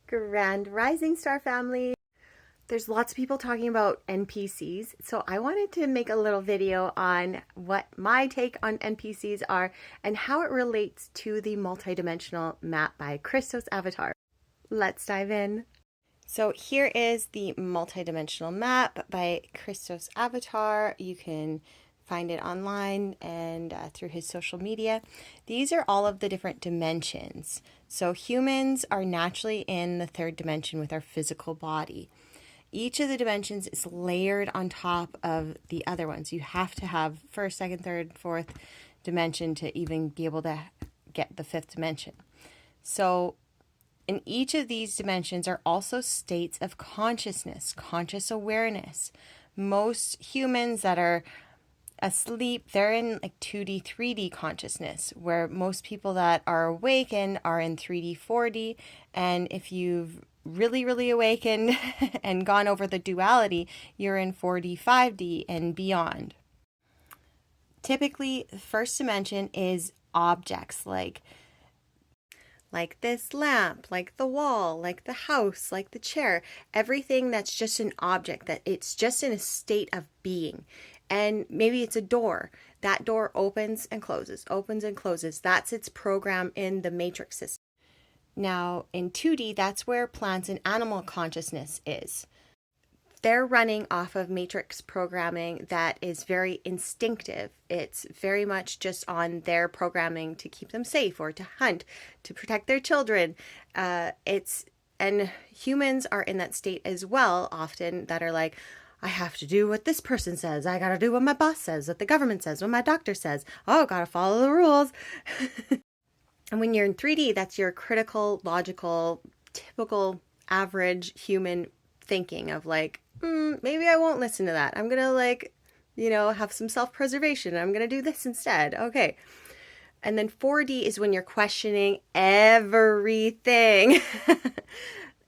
Grand Rising Star family. There's lots of people talking about NPCs, so I wanted to make a little video on what my take on NPCs are and how it relates to the multidimensional map by Christos Avatar. Let's dive in. So here is the multidimensional map by Christos Avatar. You can find it online and through his social media. These are all of the different dimensions. So humans are naturally in the third dimension with our physical body. Each of the dimensions is layered on top of the other ones. You have to have first, second, third, fourth dimension to even be able to get the fifth dimension. So in each of these dimensions are also states of consciousness, conscious awareness. Most humans that are asleep, they're in like 2D, 3D consciousness, where most people that are awakened are in 3D, 4D. And if you've really awakened and gone over the duality, you're in 4D, 5D and beyond. Typically, the first dimension is objects like this lamp, like the wall, like the house, like the chair, everything that's just an object, that it's just in a state of being. And maybe it's a door. That door opens and closes, opens and closes. That's its program in the matrix system. Now, in 2D, that's where plants and animal consciousness is. They're running off of matrix programming that is very instinctive. It's very much just on their programming to keep them safe or to hunt, to protect their children. And humans are in that state as well, often, that are like, I have to do what this person says. I gotta do what my boss says, what the government says, what my doctor says. Oh, gotta follow the rules. And when you're in 3D, that's your critical, logical, typical, average human thinking of like, maybe I won't listen to that. I'm gonna have some self-preservation. I'm gonna do this instead. Okay. And then 4D is when you're questioning everything.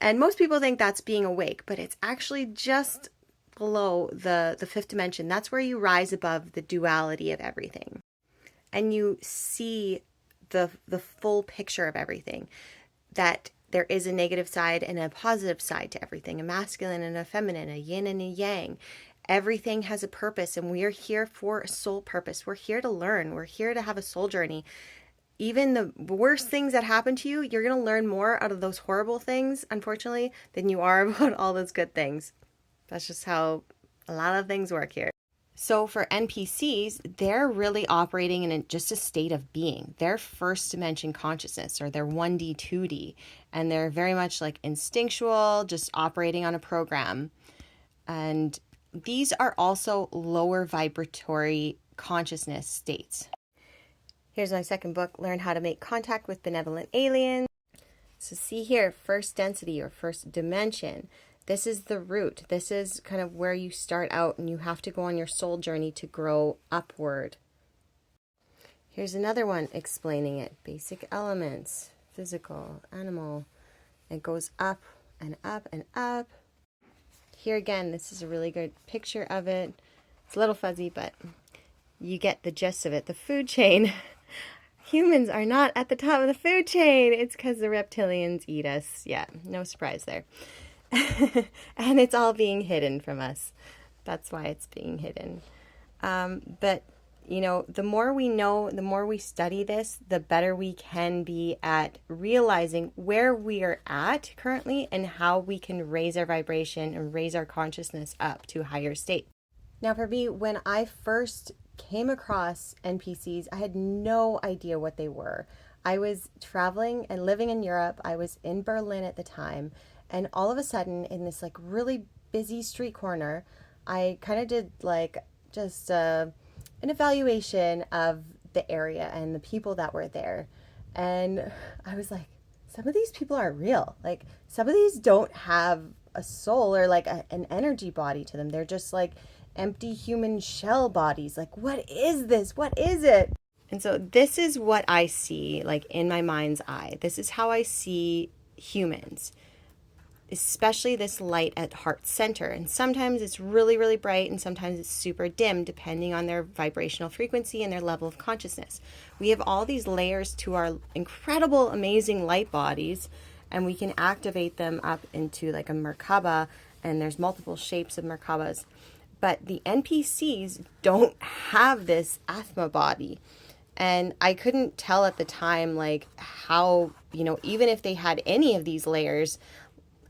And most people think that's being awake, but it's actually just below the fifth dimension. That's where you rise above the duality of everything. And you see the full picture of everything, that there is a negative side and a positive side to everything, a masculine and a feminine, a yin and a yang. Everything has a purpose, and we are here for a soul purpose. We're here to learn. We're here to have a soul journey. Even the worst things that happen to you, you're going to learn more out of those horrible things, unfortunately, than you are about all those good things. That's just how a lot of things work here. So for NPCs, they're really operating in just a state of being. They're first dimension consciousness, or they're 1D, 2D, and they're very much like instinctual, just operating on a program. And these are also lower vibratory consciousness states. Here's my second book, Learn How to Make Contact with Benevolent Aliens. So see here, first density or first dimension. This is the root. This is kind of where you start out, and you have to go on your soul journey to grow upward. Here's another one explaining it. Basic elements, physical, animal. It goes up and up and up. Here again, this is a really good picture of it. It's a little fuzzy, but you get the gist of it. The food chain. Humans are not at the top of the food chain. It's because the reptilians eat us. Yeah, no surprise there. And it's all being hidden from us. That's why it's being hidden. But, the more we know, the more we study this, the better we can be at realizing where we are at currently and how we can raise our vibration and raise our consciousness up to a higher state. Now, for me, when I first came across NPCs, I had no idea what they were. I was traveling and living in Europe. I was in Berlin at the time. And all of a sudden, in this like really busy street corner, I kind of did like just an evaluation of the area and the people that were there. And I was like, some of these people aren't real. Like, some of these don't have a soul or like an energy body to them. They're just like empty human shell bodies. Like, what is this? What is it? And so this is what I see, like in my mind's eye. This is how I see humans. Especially this light at heart center. And sometimes it's really bright, and sometimes it's super dim, depending on their vibrational frequency and their level of consciousness. We have all these layers to our incredible, amazing light bodies, and we can activate them up into like a Merkaba, and there's multiple shapes of Merkabas. But the NPCs don't have this Athma body. And I couldn't tell at the time, like, how, even if they had any of these layers,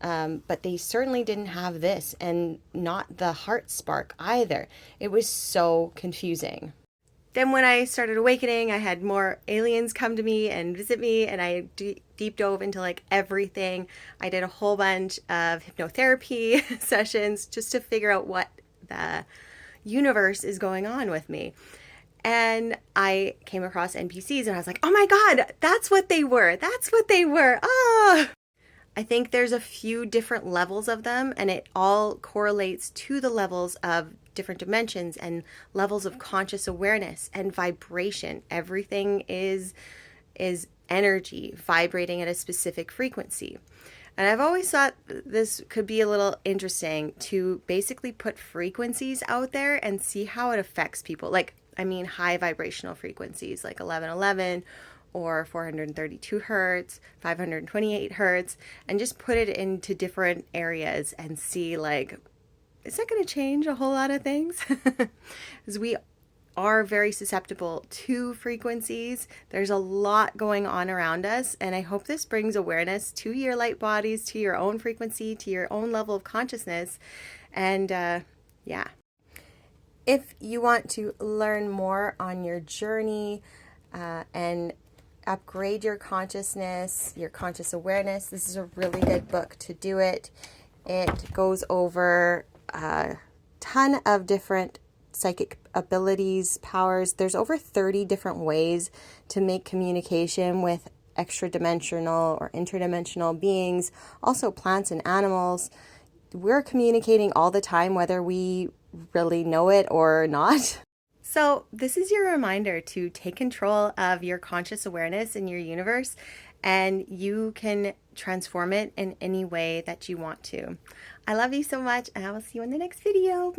but they certainly didn't have this, and not the heart spark either. It was so confusing. Then when I started awakening, I had more aliens come to me and visit me, and I deep dove into like everything. I did a whole bunch of hypnotherapy sessions just to figure out what the universe is going on with me. And I came across NPCs and I was like, oh my God, that's what they were. That's what they were. Oh, I think there's a few different levels of them, and it all correlates to the levels of different dimensions and levels of conscious awareness and vibration. Everything is energy vibrating at a specific frequency. And I've always thought this could be a little interesting to basically put frequencies out there and see how it affects people. High vibrational frequencies like 1111 or 432 hertz, 528 hertz, and just put it into different areas and see, like, is that going to change a whole lot of things? Because we are very susceptible to frequencies. There's a lot going on around us, and I hope this brings awareness to your light bodies, to your own frequency, to your own level of consciousness, and yeah. If you want to learn more on your journey and upgrade your consciousness, your conscious awareness, this is a really good book to do it. It goes over a ton of different psychic abilities, powers. There's over 30 different ways to make communication with extra-dimensional or interdimensional beings, also plants and animals. We're communicating all the time, whether we really know it or not. So this is your reminder to take control of your conscious awareness in your universe, and you can transform it in any way that you want to. I love you so much, and I will see you in the next video.